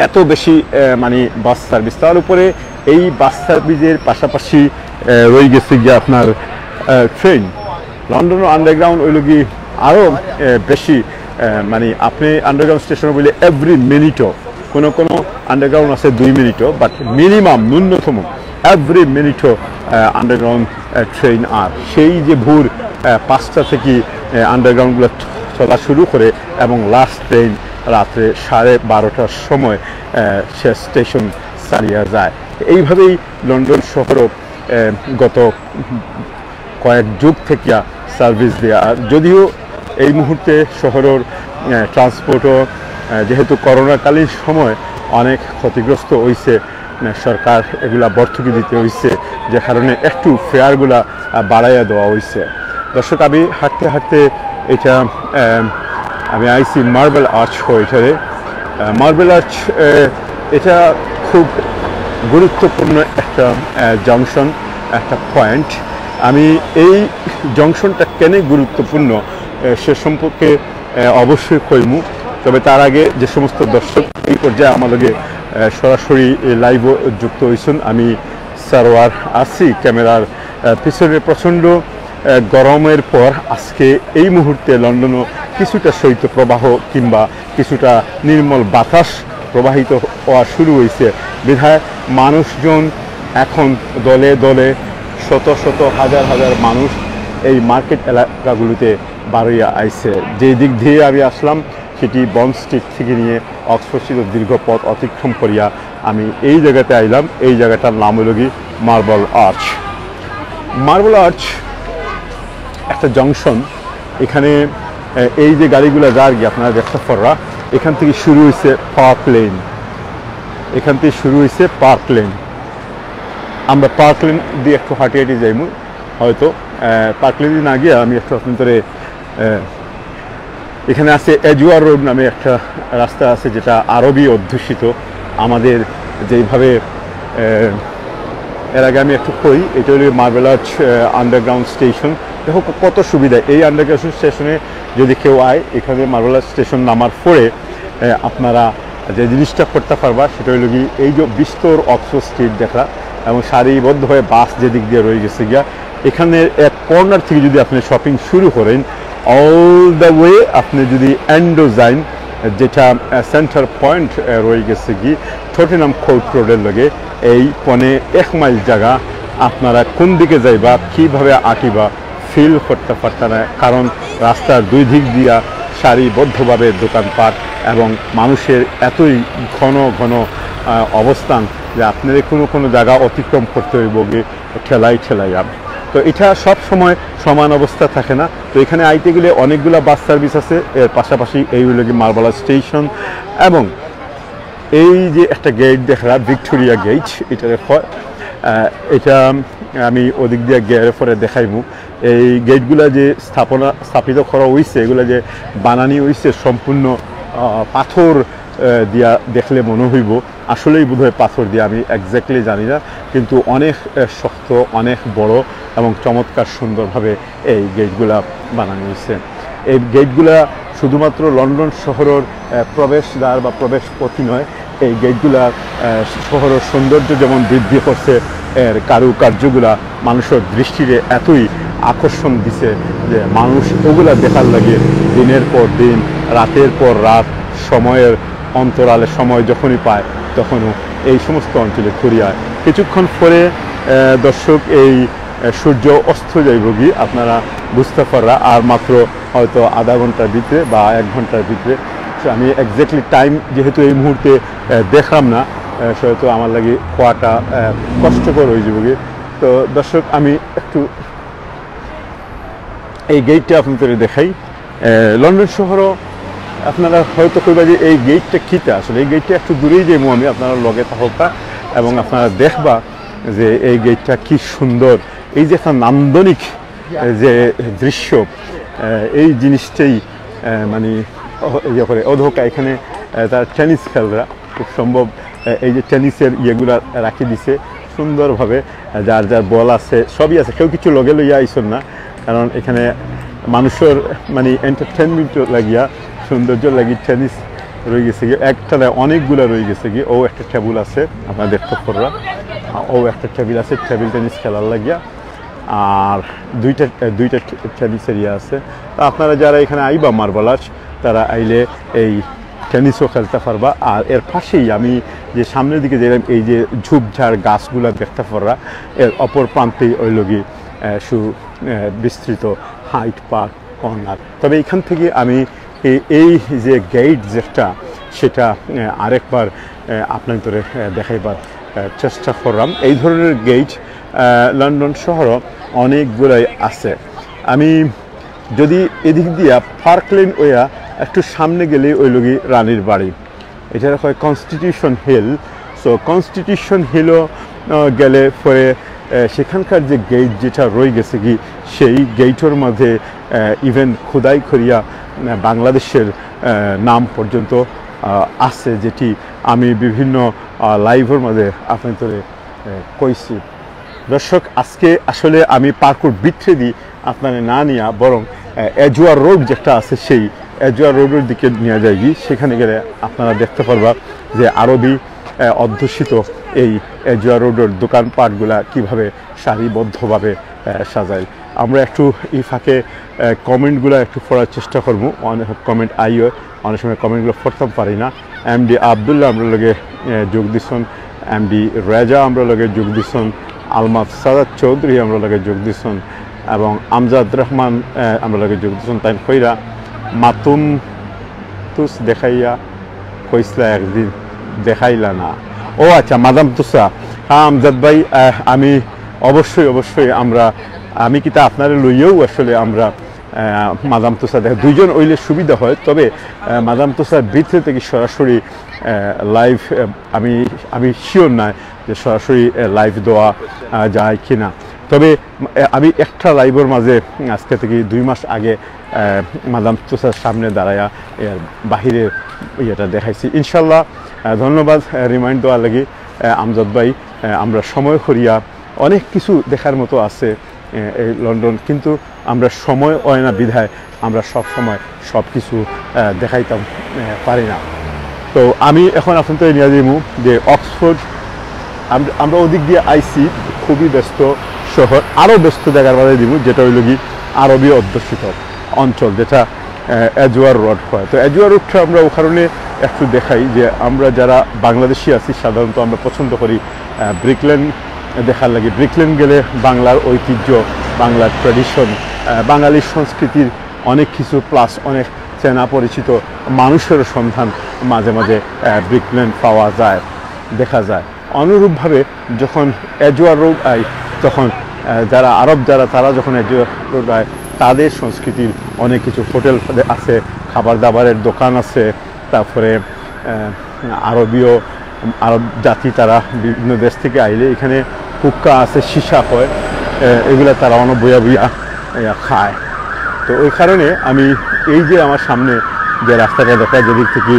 এত বেশি মানে বাস সার্ভিস তার উপরে এই বাস সার্ভিসের পাশাপাশি রয়ে গেছে গিয়ে আপনার ট্রেন লন্ডনের আন্ডারগ্রাউন্ড ওই লোক আরও বেশি মানে আপনি আন্ডারগ্রাউন্ড স্টেশনে বলে এভরি মিনিটও কোনো কোনো আন্ডারগ্রাউন্ড আছে 2 মিনিটও, বাট মিনিমাম ন্যূনতম এভরি মিনিটও আন্ডারগ্রাউন্ড ট্রেন। আর সেই যে ভোর 5টা থেকে আন্ডারগ্রাউন্ডগুলো চলা শুরু করে এবং লাস্ট ট্রেন রাত্রে 12:30টার সময় সে স্টেশন চালিয়ে যায়। এইভাবেই লন্ডন শহরও গত কয়েক যুগ থেকে সার্ভিস দেয়া। যদিও এই মুহূর্তে শহরের ট্রান্সপোর্টও যেহেতু করোনাকালীন সময় অনেক ক্ষতিগ্রস্ত হয়েছে, সরকার এগুলা ভর্তুকি দিতে হয়েছে, যে কারণে একটু ফেয়ারগুলা বাড়াইয়া দেওয়া হয়েছে। দর্শক, আমি হাঁটতে হাঁটতে এটা আমি আইসি মার্বেল আর্চ হয়েছে। মার্বেল আর্চ এটা খুব গুরুত্বপূর্ণ একটা জংশন, একটা পয়েন্ট। আমি এই জংশনটা কেন গুরুত্বপূর্ণ সে সম্পর্কে অবশ্যই কইমু, তবে তার আগে যে সমস্ত দর্শক এই পর্যায়ে আমার লগে সরাসরি লাইভও যুক্ত হয়েছেন, আমি সারোয়ার আছি ক্যামেরার পিছনে। প্রচণ্ড গরমের পর আজকে এই মুহূর্তে লন্ডনও কিছুটা শৈত্যপ্রবাহ কিংবা কিছুটা নির্মল বাতাস প্রবাহিত হওয়া শুরু হয়েছে। বিধায় মানুষজন এখন দলে দলে শত শত হাজার হাজার মানুষ এই মার্কেট এলাকাগুলোতে বাড়িয়ে আইছে। যে দিক দিয়ে আমি আসলাম সেটি বন্ড স্ট্রিট থেকে নিয়ে অক্সফোর্ড স্ট্রিটের দীর্ঘ পথ অতিক্রম করিয়া আমি এই জায়গাতে আইলাম। এই জায়গাটার নাম হল কি মার্বেল আর্চ। মার্বেল আর্চ একটা জংশন। এখানে এই যে গাড়িগুলো যার গিয়ে আপনারা দেখতে পাররা, এখান থেকে শুরু হয়েছে পার্ক লেন। এখান থেকে শুরু হয়েছে পার্ক লেন। আমরা পার্ক লেন দিয়ে একটু হাঁটি হাঁটি যাইমু। হয়তো পার্ক লেন না গিয়ে আমি একটু আপনাদের এখানে আছে এজুয়ার রোড নামে একটা রাস্তা আছে, যেটা আরবি অধ্যুষিত। আমাদের যেইভাবে এর আগে আমি একটু কই, এটা হলো মার্বেল আর্চ আন্ডারগ্রাউন্ড স্টেশন। দেখো কত সুবিধা। এই আন্ডারগ্রাউন্ড স্টেশনে যদি কেউ আয়, এখানে মার্বেল আর্চ স্টেশন নামার পরে আপনারা যে জিনিসটা করতে পারবা সেটা হলো কি এই যে বিস্তর অক্সফোর্ড স্ট্রিট দেখা এবং সারিবদ্ধ হয়ে বাস যেদিক দিয়ে রয়ে গেছে গিয়া, এখানে এক কর্নার থেকে যদি আপনি শপিং শুরু করেন অল দ্য ওয়ে আপনি যদি এন্ডো যাইন, যেটা সেন্টার পয়েন্ট রয়ে গেছে কি টটেনহাম কোর্ট রোডের লগে, এই 1 মাইল জায়গা আপনারা কোন দিকে যাইবা কীভাবে আঁকিবা ফিল করতে পারতেন না, কারণ রাস্তার দুই দিক দিয়া সারিবদ্ধভাবে দোকানপাট এবং মানুষের এতই ঘন ঘন অবস্থান যে আপনাদের কোনো জায়গা অতিক্রম করতে হইব গিয়ে ঠেলাই ঠেলাই। তো এটা সব সময় সমান অবস্থা থাকে না। তো এখানে আইতে গেলে অনেকগুলো বাস সার্ভিস আছে। এর পাশাপাশি এই হলো কি মার্বেল আর্চ স্টেশন। এবং এই যে একটা গেট দেখা, ভিক্টোরিয়া গেট, এটা এটা আমি ওদিক দিয়ে গেলে পরে দেখাইমু। এই গেটগুলা যে স্থাপিত করা হয়েছে, এগুলো যে বানানি হয়েছে সম্পূর্ণ পাথর দিয়া দেখলে মনে হইব আসলেই বোধহয় পাথর দিয়ে, আমি এক্স্যাক্টলি জানি না, কিন্তু অনেক শক্ত, অনেক বড় এবং চমৎকার সুন্দরভাবে এই গেটগুলা বানানো হয়েছে। এই গেটগুলা শুধুমাত্র লন্ডন শহরের প্রবেশদ্বার বা প্রবেশ পথই নয়, এই গেটগুলা শহরের সৌন্দর্য যেমন বৃদ্ধি করছে, এর কারুকার্যগুলা মানুষের দৃষ্টিতে এতই আকর্ষণ দিছে যে মানুষ ওগুলা দেখার লাগে দিনের পর দিন, রাতের পর রাত, সময়ের অন্তরালে সময় যখনই পায় তখনও এই সমস্ত অঞ্চলে ঘুরিয়ায়। কিছুক্ষণ পরে দর্শক এই সূর্য অস্ত যাইব গিয়ে আপনারা বুঝতে পাররা, আর মাত্র হয়তো আধা ঘন্টার ভিতরে বা 1 ঘন্টার ভিতরে। আমি এক্স্যাক্টলি টাইম যেহেতু এই মুহূর্তে দেখলাম না, সেহেতু আমার লাগে খোয়াটা কষ্টকর হয়ে যাবে গিয়ে। তো দর্শক, আমি একটু এই গেটটা আপনাদের দেখাই। লন্ডন শহরও আপনারা হয়তো কইবা যে এই গেটটা কিতে, আসলে এই গেটটা একটু দূরেই যাইমু আমি, আপনারা লগে থাকা এবং আপনারা দেখবা যে এই গেটটা কি সুন্দর। এই যে একটা নান্দনিক যে দৃশ্য, এই জিনিসটাই মানে ইয়ে করে অধোকা। এখানে তার টেনিস খেলরা খুব সম্ভব এই যে টেনিসের ইয়েগুলা রাখি দিছে সুন্দরভাবে, যার যার বল আছে সবই আছে, কেউ কিছু লগে লইয়া আইসন না, কারণ এখানে মানুষের মানে এন্টারটেনমেন্ট লাগিয়া সৌন্দর্য লাগি টেনিস রয়ে গেছে গিয়ে, একটা অনেকগুলো রয়ে গেছে গিয়ে। ও একটা টেবিল আছে আপনার দেখতে পাররা, ও একটা টেবিল আছে টেবিল টেনিস খেলার লাগিয়া, আর দুইটা টেনিসের ইয়ে আছে। তো আপনারা যারা এখানে আইবা মার্বেল আর্চ, তারা আইলে এই টেনিসও খেলতে পারবা। আর এর পাশেই আমি যে সামনের দিকে যেলাম এই যে ঝোপঝাড় গাছগুলো দেখতে পারবা, এর অপর প্রান্তেই ওই লগি বিস্তৃত হাইট পার্ক কর্নার। তবে এখান থেকে আমি এই যে গেট যেটা সেটা আরেকবার আপনাদের দেখাইবার চেষ্টা করলাম। এই ধরনের গেট লন্ডন শহরও অনেকগুলাই আছে। আমি যদি এদিক দিয়া পার্ক লেন ওয়া একটু সামনে গেলে ওই লগি রানীর বাড়ি, এটা হয় কনস্টিটিউশন হিল। সো কনস্টিটিউশন হিলও গেলে পরে সেখানকার যে গেট যেটা রয়ে গেছে কি সেই গেটের মধ্যে ইভেন খোদাই করিয়া বাংলাদেশের নাম পর্যন্ত আছে, যেটি আমি বিভিন্ন লাইভের মধ্যে আপনাদের কইছি। দর্শক, আজকে আসলে আমি পার্কুর ভিতরে দিই আপনারা না নিয়ে বরং এজুয়ার রোড যেটা আছে সেই এজুয়ার রোডের দিকে নিয়ে যাই। সেখানে গেলে আপনারা দেখতে পারবা যে আরবি অধ্যুষিত এই এজুয়ার রোডের দোকানপাটগুলা কীভাবে সারিবদ্ধভাবে সাজায়। আমরা একটু এই ফাঁকে কমেন্টগুলো একটু পড়ার চেষ্টা করবো। অনেক কমেন্ট আইও, অনেক সময় কমেন্টগুলো পড়তাম পারি না। এমডি আবদুল্লাহ আমরা লগে যোগ দিচ্ছেন, এমডি রেজা আমরা লগে যোগ দিচ্ছেন, আলমাদ সাদাত চৌধুরী আমরা লগে যোগ দিচ্ছেন এবং আমজাদ রহমান আমরা লগে যোগ দিচ্ছেন। তাই কইরা মাতুম তুস দেখাইয়া কইসলা একদিন দেখাইলা না। ও আচ্ছা, মাদাম তুসা। হ্যাঁ আমজাদ ভাই, আমি অবশ্যই আমি কিতা আপনারা লইয়েও আসলে আমরা মাদাম তুসা দেখা দুইজন ওইলে সুবিধা হয়। তবে মাদাম তুসার ভিতরে থেকে সরাসরি লাইভ আমি শিওর না যে সরাসরি লাইভ দেওয়া যায় কি না। তবে আমি একটা লাইভের মাঝে আজকে থেকে 2 মাস আগে মাদাম তুসার সামনে দাঁড়ায়া এর বাহিরের ইয়েটা দেখাইছি। ইনশাল্লাহ ধন্যবাদ রিমাইন্ড দেওয়ার লাগি আমজাদ ভাই। আমরা সময় করিয়া অনেক কিছু দেখার মতো আছে এই লন্ডন, কিন্তু আমরা সময় হয় না বিধায় আমরা সব সময় সব কিছু দেখাইতাম পারি না। তো আমি এখন আপনাদের নিয়ে যাবো যে অক্সফোর্ড। আমরা ওদিক দিয়ে আইসি, খুবই ব্যস্ত শহর, আরও ব্যস্ত জায়গার বাজারে দিব যেটা হইল কি আরবি অধ্যুষিত অঞ্চল, যেটা এজুয়ার রোড হয়। তো এজুয়ার রোডটা আমরা ও কারণে একটু দেখাই যে আমরা যারা বাংলাদেশি আছি সাধারণত আমরা পছন্দ করি ব্রিকলেন দেখার লাগে। ব্রিকলেন গেলে বাংলার ঐতিহ্য, বাংলার ট্র্যাডিশন, বাঙালির সংস্কৃতির অনেক কিছু প্লাস অনেক চেনা পরিচিত মানুষের সন্ধান মাঝে মাঝে ব্রিকলেন পাওয়া যায়, দেখা যায়। অনুরূপভাবে যখন এজুয়ার রোড আয় তখন যারা আরব তারা যখন এজুয়ার রোড আয় তাদের সংস্কৃতির অনেক কিছু হোটেল আছে, খাবার দাবারের দোকান আছে, তারপরে আরব জাতি তারা বিভিন্ন দেশ থেকে আইলে এখানে হুক্কা আছে, সীসা হয়, এগুলো তারা অনেক বইয়া খায়। তো ওই কারণে আমি এই যে আমার সামনে যে রাস্তাটা দেখা, যেদিক থেকে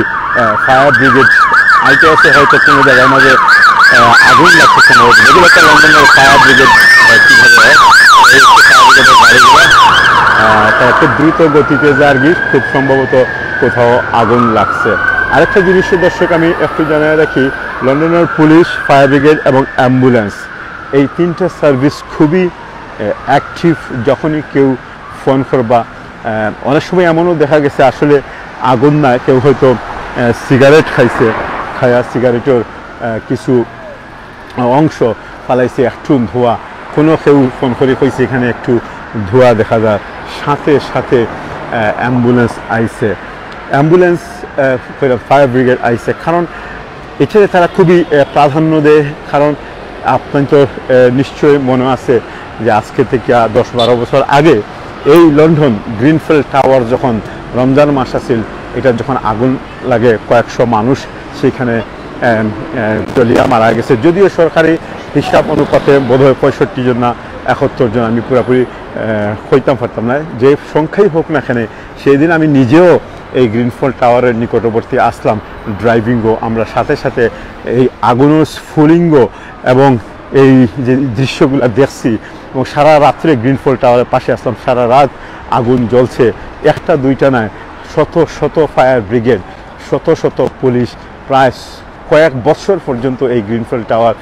ফায়ার ব্রিগেড আইতে আছে, হয়তো কোনো জায়গার মাঝে আগুন লাগছে সম্ভবত, যেগুলো একটা লন্ডনের ফায়ার ব্রিগেড কীভাবে হয়, এই ফায়ার ব্রিগেডের গাড়িগুলো এত দ্রুত গতিতে যার গিয়ে খুব সম্ভবত কোথাও আগুন লাগছে। আরেকটা জিনিস দর্শক আমি একটু জানিয়ে রাখি, লন্ডনের পুলিশ, ফায়ার ব্রিগেড এবং অ্যাম্বুলেন্স এই 3টা সার্ভিস খুবই অ্যাক্টিভ। যখনই কেউ ফোন করবা, অনেক সময় এমনও দেখা গেছে আসলে আগুন না, কেউ হয়তো সিগারেট খায়া সিগারেটের কিছু অংশ ফালাইছে, একটু ধোয়া, কোনো কেউ ফোন করে কইছে এখানে একটু ধোয়া দেখা যায়, সাথে সাথে অ্যাম্বুলেন্স আইছে, অ্যাম্বুলেন্স ফায়ার ব্রিগেড আইছে। কারণ এটাতে তারা খুবই প্রাধান্য দেয়। কারণ আপনার তো নিশ্চয়ই মনে আছে যে আজকে থেকে 10-12 বছর আগে এই লন্ডন গ্রিনফিল্ড টাওয়ার যখন রমজান মাস আসিল, এটা যখন আগুন লাগে কয়েকশো মানুষ সেখানে চলিয়া মারা গেছে। যদিও সরকারি হিসাব অনুপাতে বোধহয় 65 জন না 71 জন, আমি পুরোপুরি কইতাম পারতাম না, যে সংখ্যাই হোক না এখানে। সেই দিন আমি নিজেও এই গ্রিনফিল্ড টাওয়ারের নিকটবর্তী আসলাম ড্রাইভিংও, আমরা সাথে সাথে এই আগুনের স্ফুলিঙ্গ এবং এই যে দৃশ্যগুলো দেখছি এবং সারা রাত্রে গ্রিনফিল্ড টাওয়ারের পাশে আসলাম, সারা রাত আগুন জ্বলছে, একটা দুইটা নয়, শত শত ফায়ার ব্রিগেড, শত শত পুলিশ, প্রায় কয়েক বছর পর্যন্ত এই গ্রিনফিল্ড টাওয়ার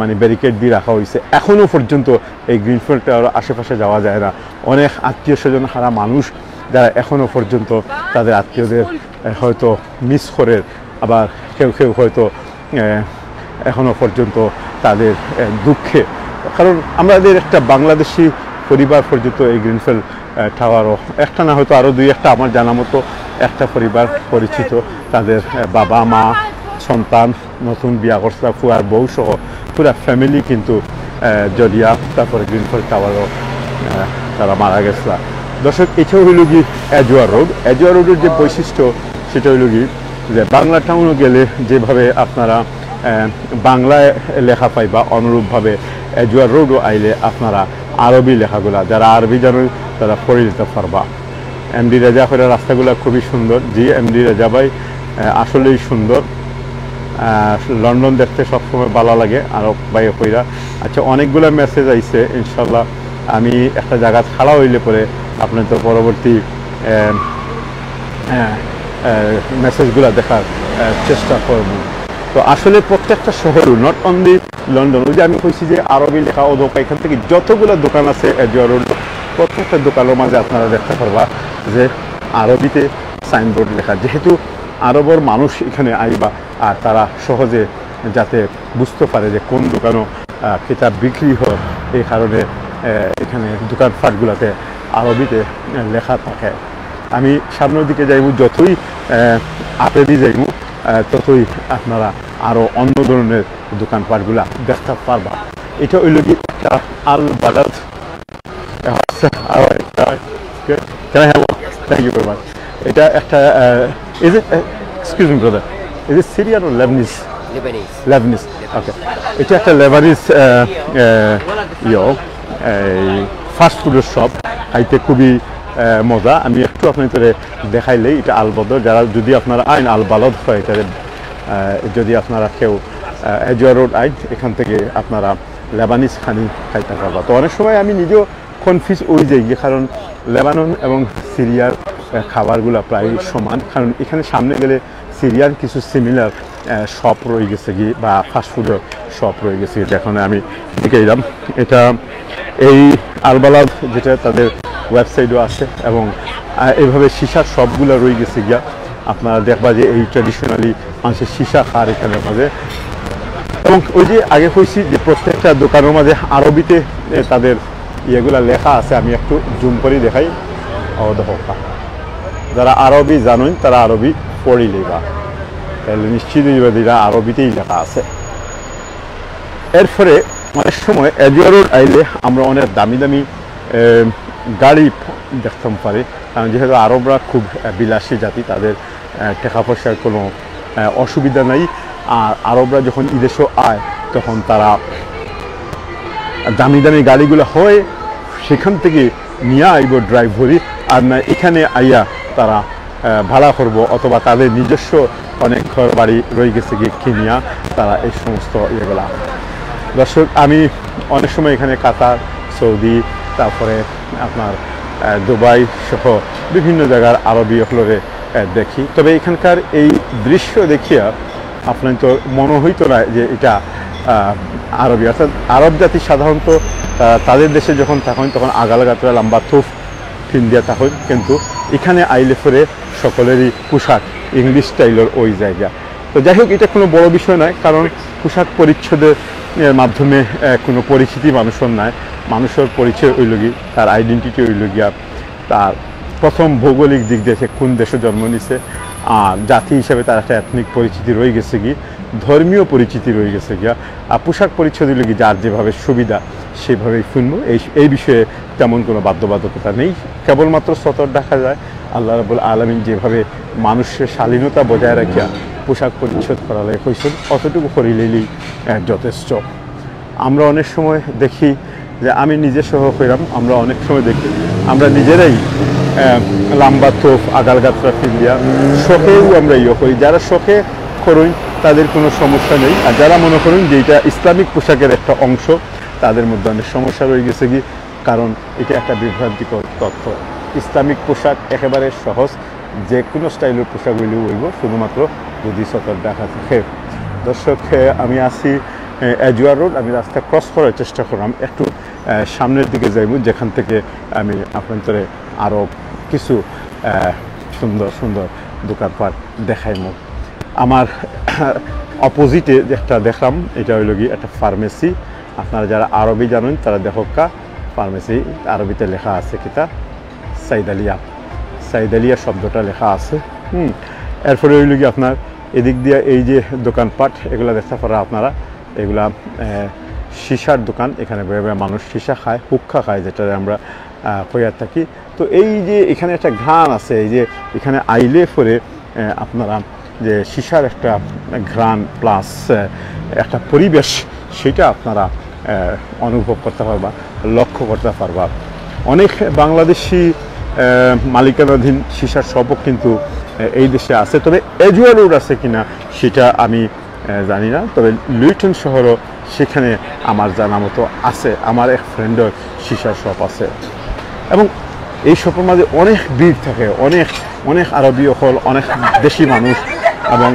মানে ব্যারিকেড দিয়ে রাখা হয়েছে। এখনও পর্যন্ত এই গ্রিনফিল্ড টাওয়ার আশেপাশে যাওয়া যায় না। অনেক আত্মীয় স্বজন হারা মানুষ যারা এখনও পর্যন্ত তাদের আত্মীয়দের হয়তো মিস করে, আবার কেউ কেউ হয়তো এখনও পর্যন্ত তাদের দুঃখে, কারণ আমাদের একটা বাংলাদেশি পরিবার পর্যন্ত এই গ্রিনফিল্ড টাওয়ারও একটা না হয়তো আরও দুই একটা আমার জানা মতো একটা পরিবার পরিচিত, তাদের বাবা মা সন্তান নতুন বিয়া করছে ফুয়ার বউ সহ পুরা ফ্যামিলি কিন্তু জড়িয়া তারপরে গ্রিনফিল্ড টাওয়ারও তারা মারা গেছে। দর্শক, এটাও হইল কি এজুয়ার রোড। এজুয়ার রোডের যে বৈশিষ্ট্য সেটা হইল কি যে বাংলা টাউনও গেলে যেভাবে আপনারা বাংলায় লেখা পাইবা, অনুরূপভাবে এজুয়ার রোডও আইলে আপনারা আরবি লেখাগুলা, যারা আরবি জানেন তারা পড়ে নিতে পারবা। এমডি রেজা করে রাস্তাগুলো খুবই সুন্দর। জি, এমডি রেজা ভাই আসলেই সুন্দর। লন্ডন দেখতে সবসময় ভালো লাগে আরো বাইরে কইরা। আচ্ছা, অনেকগুলো মেসেজ আইছে, ইনশাল্লাহ আমি একটা জায়গা ছাড়া হইলে পরে আপনার তো পরবর্তী মেসেজগুলো দেখার চেষ্টা করব। তো আসলে প্রত্যেকটা শহরও নট অনলি লন্ডন, ওই যে আমি কইছি যে আরবি লেখা ও দোকান, এখান থেকে যতগুলো দোকান আছে এজুয়ার রোড, প্রত্যেকটা দোকানের মাঝে আপনারা দেখতে পারবা যে আরবিতে সাইনবোর্ড লেখা, যেহেতু আরবের মানুষ এখানে আইবা আর তারা সহজে যাতে বুঝতে পারে যে কোন দোকানও কিতাব বিক্রি হয়, এই কারণে এখানে দোকানপাটগুলোতে আরবিতে লেখা থাকে। আমি সামনের দিকে যাইব, যতই আপেদি যাইব ততই আপনারা আরও অন্য ধরনের দোকানপাটগুলা দেখতে পারবা। এটা হইল কি একটা আল বাদাত। Thank you very much. এটা একটা is it, excuse me brother, is it Syrian or Lebanese? Lebanese, okay. এটা একটা লেবানিজ ফাস্ট ফুডের শপ, খাইতে খুবই মজা। আমি একটু আপনাদের দেখাইলেই এটা আলবদর, যারা যদি আপনারা আইন আল বালদ হয়, এটা যদি আপনারা কেউ এজুয়ার রোড আইন, এখান থেকে আপনারা লেবানিজ খানি খাইতে পারবা। তো অনেক সময় আমি নিজেও কনফিউজ হয়ে যাই, কারণ লেবানন এবং সিরিয়ার খাবারগুলো প্রায় সমান, কারণ এখানে সামনে গেলে সিরিয়ার কিছু সিমিলার শপ রয়ে গেছে কি, বা ফাস্টফুডের শপ রয়ে গেছে। এখন আমি দিকে এলাম, এটা এই আলবালাদ যেটা তাদের ওয়েবসাইটও আছে, এবং এইভাবে সীসার শপগুলো রয়ে গেছে গিয়া। আপনারা দেখবা যে এই ট্র্যাডিশনালি মানুষের সীসা খার এখানের মাঝে, এবং ওই যে আগে কইছি যে প্রত্যেকটা দোকানের মাঝে আরবিতে তাদের ইয়েগুলা লেখা আছে। আমি একটু জুম করে দেখাই। যারা আরবি জানেন তারা আরবি পড়ি লেবা, তাহলে নিশ্চিতই এরা আরবিতেই লেখা আছে। এরপরে অনেক সময় এজুয়ার রোড আইলে আমরা অনেক দামি দামি গাড়ি দেখতাম পারি, কারণ যেহেতু আরবরা খুব বিলাসী জাতি, তাদের টাকা পয়সার কোনো অসুবিধা নাই। আর আরবরা যখন বিদেশে আয় তখন তারা দামি দামি গাড়িগুলো হয় সেখান থেকে নিয়ে আইব ড্রাইভ করি, আর না এখানে আইয়া তারা ভাড়া করব, অথবা তাদের নিজস্ব অনেক ঘর বাড়ি রয়ে গেছে গিয়ে কিনিয়া তারা এই সমস্ত ইয়েগুলা। দর্শক, আমি অনেক সময় এখানে কাতার, সৌদি, তারপরে আপনার দুবাই সহ বিভিন্ন জায়গার আরবি হলরে দেখি। তবে এখানকার এই দৃশ্য দেখিয়া আপনার তো মনে হইতো না যে এটা আরবি, অর্থাৎ আরব জাতি সাধারণত তাদের দেশে যখন থাকেন তখন আগালগাতরা লম্বা থুফ ফিন দিয়া থাকেন, কিন্তু এখানে আইলে ফেরে সকলেরই পোশাক ইংলিশ স্টাইলের ওই জায়গা। তো যাই হোক, এটা কোনো বড় বিষয় নয়, কারণ পোশাক পরিচ্ছদের মাধ্যমে কোনো পরিচিতি মানুষের নাই। মানুষের পরিচয় হইল গিয়ে তার আইডেন্টিটি হইল গিয়া তার প্রথম ভৌগোলিক দিক দিয়ে কোন দেশে জন্ম নিছে, আর জাতি হিসাবে তার একটা এথনিক পরিচিতি রয়ে গেছে গিয়ে, ধর্মীয় পরিচিতি রয়ে গেছে গিয়া। আর পোশাক পরিচ্ছদ হইল গিয়ে যার যেভাবে সুবিধা সেভাবেই শুনবো। এই বিষয়ে তেমন কোনো বাধ্যবাধকতা নেই, কেবলমাত্র সতর দেখা যায় আল্লাহ রাব্বুল আলামিন যেভাবে মানুষের শালীনতা বজায় রাখিয়া পোশাক পরিচ্ছদ করা লাগে কইছেন, অতটুকু করিলেই যথেষ্ট। আমরা অনেক সময় দেখি যে আমি নিজে সহ হইলাম, আমরা অনেক সময় দেখি আমরা নিজেরাই লম্বা তোফ আগালগাত্রা ফিরিয়া শখেও আমরা ইয়ে করি। যারা শখে করুন তাদের কোনো সমস্যা নেই, আর যারা মনে করুন যে এটা ইসলামিক পোশাকের একটা অংশ তাদের মধ্যে অনেক সমস্যা রয়ে গেছে কি, কারণ এটা একটা বিভ্রান্তিকর তথ্য। ইসলামিক পোশাক একেবারে সহজ, যে কোনো স্টাইলের পোশাক হইলেও হইব, শুধুমাত্র যদি সতর দেখা থাকে। দর্শক, আমি আছি এজুয়ার রোড, আমি রাস্তা ক্রস করার চেষ্টা করলাম, একটু সামনের দিকে যাইব, যেখান থেকে আমি আপনাদের আরও কিছু সুন্দর সুন্দর দোকানপাট দেখাইমু আমার অপোজিটে যেটা দেখলাম এটা হইল কি একটা ফার্মেসি আপনারা যারা আরবি জানেন তারা দেখোকা ফার্মেসি আরবিতে লেখা আছে কিতা সাইদালিয়া শব্দটা লেখা আছে এরপরে হইল কি আপনার এদিক দিয়ে এই যে দোকানপাট এগুলো দেখতে পারা আপনারা এগুলা সীসার দোকান এখানে মানুষ সীসা খায় হুক্কা খায় যেটা আমরা কইয়া থাকি তো এই যে এখানে একটা ঘ্রাণ আছে এই যে এখানে আইলে পরে আপনারা যে সীসার একটা ঘ্রাণ প্লাস একটা পরিবেশ সেটা আপনারা অনুভব করতে পারবা লক্ষ্য করতে পারবা অনেক বাংলাদেশি মালিকানাধীন সীসার শপও কিন্তু এই দেশে আছে তবে এজুয়া রোড আছে কিনা সেটা আমি জানি না তবে লুইটন শহরও সেখানে আমার জানা মতো আছে আমার এক ফ্রেন্ডের সীসার শপ আছে এবং এই শপের মাঝে অনেক ভিড় থাকে অনেক অনেক আরবীয় হল অনেক দেশি মানুষ এবং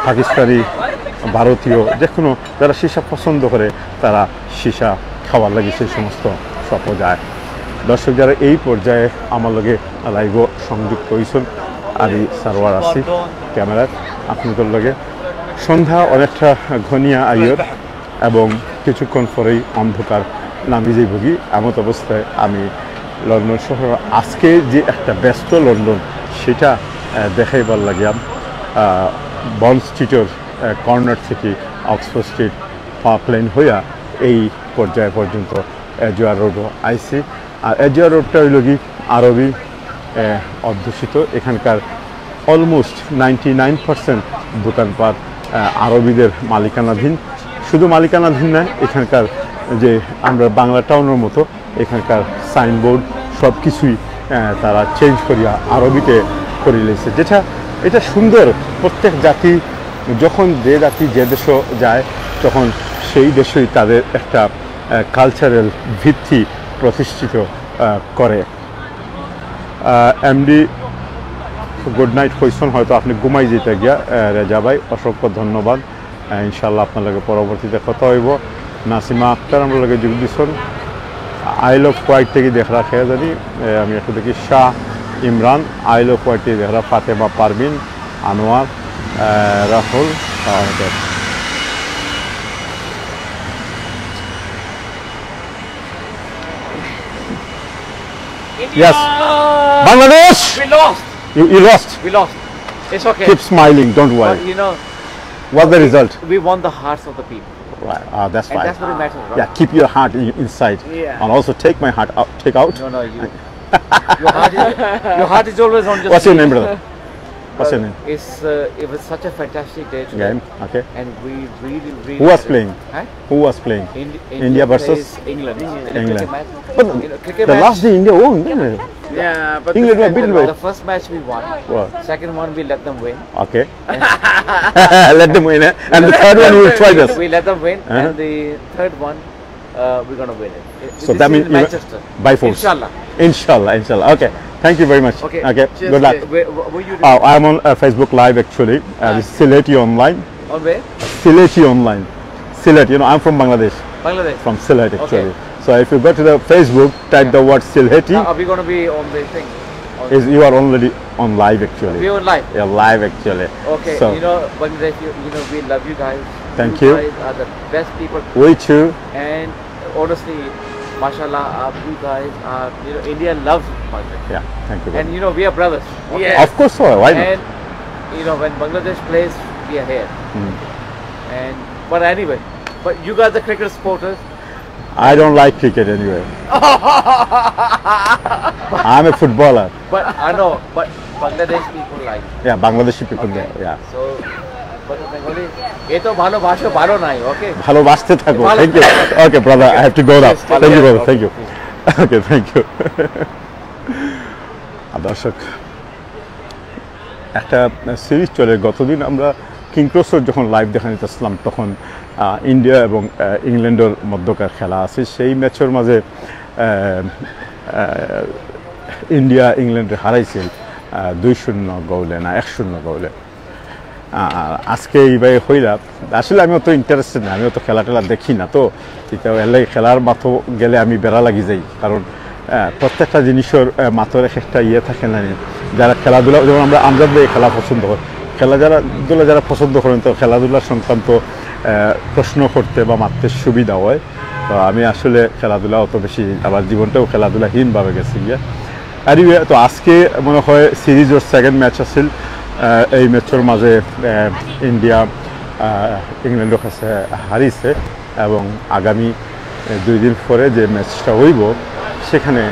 পাকিস্তানি ভারতীয় যে কোনো যারা সীসা পছন্দ করে তারা সীসা খাওয়ার লাগে সেই সমস্ত শপও যায় দর্শক যারা এই পর্যায়ে আমার লগে লাইভ সংযুক্ত হয়েছেন আমি সারোয়ার আছি ক্যামেরার আপনাদের লগে সন্ধ্যা অনেকটা ঘনিয়া আইয়র এবং কিছুক্ষণ পরেই অন্ধকার নামি যে ভুগি এমত অবস্থায় আমি লন্ডন শহর আজকে যে একটা ব্যস্ত লন্ডন সেটা দেখাইবার লাগিয়াম বন্ড স্ট্রিটের কর্নার থেকে অক্সফোর্ড স্ট্রিট প্লেন হইয়া এই পর্যায় পর্যন্ত এজুয়া রোডও আইসি আর এজুয়া রোডটা হইল কি আরবি অধ্যুষিত এখানকার অলমোস্ট 99% দোকানপাট আরবিদের মালিকানাধীন শুধু মালিকানাধীন নয় এখানকার যে আমরা বাংলা টাউনের মতো এখানকার সাইনবোর্ড সব কিছুই তারা চেঞ্জ করিয়া আরবিতে করে লেছে যেটা এটা সুন্দর প্রত্যেক জাতি যখন যে জাতি যে দেশে যায় তখন সেই দেশেই তাদের একটা কালচারাল ভিত্তি প্রতিষ্ঠিত করে এমডি গুড নাইট কইসন হয়তো আপনি ঘুমাই যেতে গিয়া রেজা ভাই অসংখ্য ধন্যবাদ ইনশাল্লাহ আপনার লগে পরবর্তীতে কথা হইব নাসিমা আক্তার আমার লগে যোগ দিচ্ছেন আই লভ কোয়াইট থেকে দেখা খেয়ে জানি আমি একটু দেখি Shah Imran I love Kuwait থেকে দেখা Fatema Parvin Anwar Rahul Yes, Bangladesh. We lost. You lost. We lost. It's okay. Keep smiling. Don't worry. But, you know, what's the result? We won the hearts of the people. Right. That's And fine. that's what it matters, right? Yeah. Keep your heart inside. Yeah. And also take my heart out. Take out. No, you. your heart is always on. Just What's your name, brother? What's your name? It was such a fantastic day today. Game. Okay. And we really. Who was playing? Huh? Who was playing? India versus England. England. But The last day India won, didn't it? Yeah, but England were beaten by. The first match we won. What? Second one we let them win. Okay. Let them win, eh? And the third one you will try this. We let them win, and the third one we're gonna win it. So that means Manchester. By force. Inshallah. Okay. Thank you very much. Okay. Cheers. Good luck. Were you doing? I'm on Facebook Live actually. This is Sylheti Online. On where? Sylheti Online. Sylhet. I'm from Bangladesh. Bangladesh. From Sylhet actually. Okay. So if you go to the Facebook, type the word Sylheti. Are we gonna be on the thing? You are already on live actually. We're on live. Yeah, live actually. Okay. So, Bangladesh. We love you guys. Thank you. You guys are the best people. We too. And honestly, mashallah, you guys are. India loves Bangladesh. Yeah. Thank you. And we are brothers. Okay? Of course, so. Why not? And when Bangladesh plays, we are here. But anyway, you guys are cricket supporters. I don't like cricket anyway. I'm a footballer. But I know, but Bangladesh people like. Yeah, Bangladeshi people. Okay. Yeah. So, but Bengali, eto bhalo bhasho bhalo nai. Okay. ভালোবাসতে থাকো. Thank you. Okay, brother. I have to go now. Thank you, brother. Thank you. Okay, thank you. দর্শক একটা series চলে গতদিন আমরা king ক্রসের যখন live দেখা নিতেছিলাম তখন ইন্ডিয়া এবং ইংল্যান্ডের মধ্যকার খেলা আছে সেই ম্যাচের মাঝে ইন্ডিয়া ইংল্যান্ডে হারাইছে 2-0 গোলে না 1-0 গোলে আজকে এইভাবে হইলা আসলে আমি অত ইন্টারেস্টেড না আমি অত খেলা টেলা দেখি না তো এটা এলাই খেলার মাথো গেলে আমি বেড়া লাগি যাই কারণ প্রত্যেকটা জিনিসের মাত্র একটা ইয়ে থাকে না, যারা খেলাধুলা, যেমন আমরা আমজাদ ভাই খেলা পছন্দ করি, যারা পছন্দ করেন তো খেলাধুলার সংক্রান্ত প্রশ্ন করতে বা মারতে সুবিধা হয়। তো আমি আসলে খেলাধুলা অত বেশি, আমার জীবনটাও খেলাধুলাহীনভাবে গেছি গিয়ে। আর তো আজকে মনে হয় সিরিজের সেকেন্ড ম্যাচ আছিল, এই ম্যাচের মাঝে ইন্ডিয়া ইংল্যান্ডের কাছে হারিয়েছে এবং আগামী 2 দিন পরে যে ম্যাচটা হইব সেখানে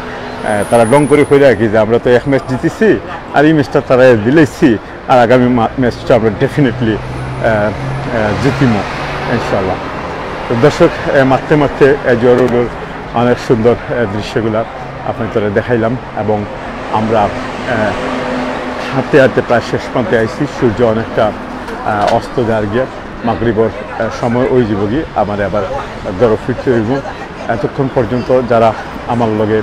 তারা ডং করে হয়ে রাখি যে আমরা তো এক ম্যাচ জিতেছি আর এই ম্যাচটা তারা দিলেছি, আর আগামী ম্যাচটা আমরা ডেফিনেটলি জিতিমো ইনশাল্লাহ। তো দর্শক, মারতে মারতে জোয়ার অনেক সুন্দর দৃশ্যগুলো আপনাদের দেখাইলাম এবং আমরা হাঁটতে হাঁটতে প্রায় শেষ প্রান্তে আইছি। সূর্য অনেকটা অস্ত যাওয়ার গিয়া, মাগরিবর সময় ওই জীবগি আমার আবার ধরো ফিরতে হইব। এতক্ষণ পর্যন্ত যারা আমার লগে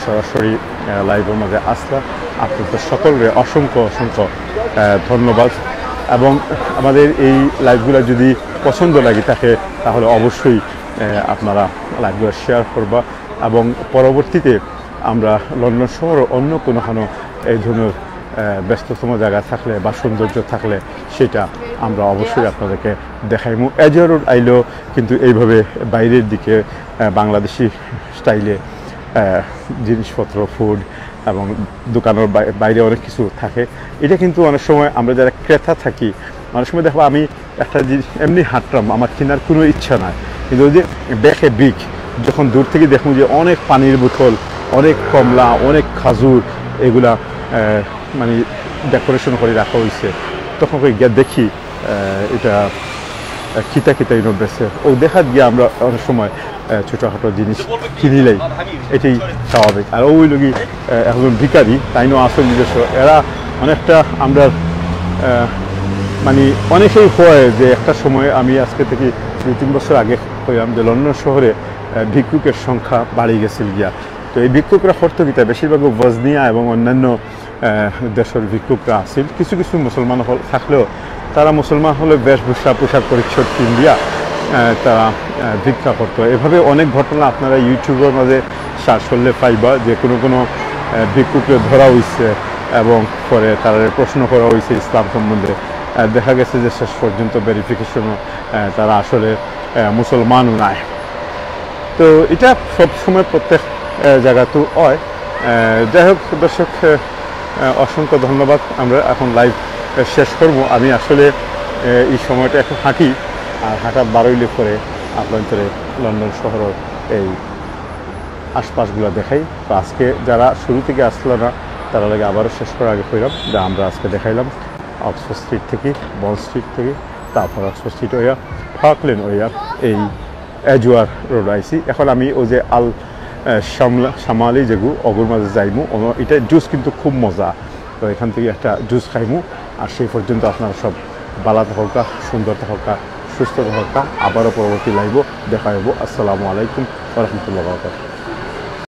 সরাসরি লাইভের মাঝে আসলা, আপনাদের সকলের অসংখ্য অসংখ্য ধন্যবাদ। এবং আমাদের এই লাইভগুলো যদি পছন্দ লাগে থাকে তাহলে অবশ্যই আপনারা লাইভগুলো শেয়ার করবা এবং পরবর্তীতে আমরা লন্ডন শহরে অন্য কোনো এই ধরনের ব্যস্ততম জায়গা থাকলে বা সৌন্দর্য থাকলে সেটা আমরা অবশ্যই আপনাদেরকে দেখাইমু। এজিয়া রোড আইলেও কিন্তু এইভাবে বাইরের দিকে বাংলাদেশি স্টাইলে জিনিসপত্র, ফুড এবং দোকানের বাইরে অনেক কিছু থাকে। এটা কিন্তু অনেক সময় আমরা যারা ক্রেতা থাকি, অনেক সময় দেখবো আমি একটা জিনিস এমনি হাঁটলাম, আমার কেনার কোনো ইচ্ছা নাই, কিন্তু ওই যে দেখে বিগ যখন দূর থেকে দেখুন যে অনেক পানির বোতল, অনেক কমলা, অনেক খাজুর, এগুলা মানে ডেকোরেশন করে রাখা হয়েছে, তখন গিয়ে দেখি এটা খিতা ইনো বেছে ও দেখাত গিয়ে আমরা অনেক সময় ছোটোখাটো জিনিস কিনিলেই এটাই স্বাভাবিক। আর ওই লোকই একজন ভিকারি, তাইনও আসল নিজস্ব, এরা অনেকটা আমরা মানে অনেকেই হয় যে একটা সময় আমি আজকে থেকে 2-3 বছর আগে হইলাম যে লন্ডন শহরে ভিক্ষুকের সংখ্যা বাড়িয়ে গেছিল গিয়া। তো এই ভিক্ষুকরা হর্তকিতা বেশিরভাগ বজনিয়া এবং অন্যান্য দেশের ভিক্ষুকরা আসছিল, কিছু কিছু মুসলমান থাকলেও তারা মুসলমান হলে বেশভূষা পোশাক পরিচ্ছদ কিনবিয়া তারা ভিক্ষা করতো। এভাবে অনেক ঘটনা আপনারা ইউটিউবের মাঝে সার্চ করলে পাইবা যে কোনো ভিক্ষুককে ধরা হয়েছে এবং পরে তারা প্রশ্ন করা হয়েছে ইসলাম সম্বন্ধে। দেখা গেছে যে শেষ পর্যন্ত ভেরিফিকেশনও তারা আসলে মুসলমানও নাই। তো এটা সবসময় প্রত্যেক জায়গাতেও হয়। যাই হোক দর্শক, অসংখ্য ধন্যবাদ। আমরা এখন লাইভ শেষ করব। আমি আসলে এই সময়টা একটু হাঁটি, আর হাঁটার বারোইলে পরে আপনাদের লন্ডন শহরের এই আশপাশগুলো দেখাই। তো আজকে যারা শুরু থেকে আসলো না তারা লাগে আবারও শেষ করার আগে কইলাম যে আমরা আজকে দেখাইলাম অক্সফোর্ড স্ট্রিট থেকে, বল স্ট্রিট থেকে, তারপর অক্সফোর্ড স্ট্রিট হইয়া ফার্কলেন হইয়া এই এজুয়ার রোড আইসি। এখন আমি ওই যে আল সামালি যেগু অগুর মাঝে যাইমু, এটা জুস কিন্তু খুব মজা। তো এখান থেকে একটা জুস খাইমু। আর সেই পর্যন্ত আপনারা সব ভালো থাকা, সুন্দর থাকা, সুস্থ থাকা। আবারও পরবর্তী লাইভ দেখা হইব। আসসালামু আলাইকুম ওয়া রাহমাতুল্লাহি ওয়া বারাকাতুহু।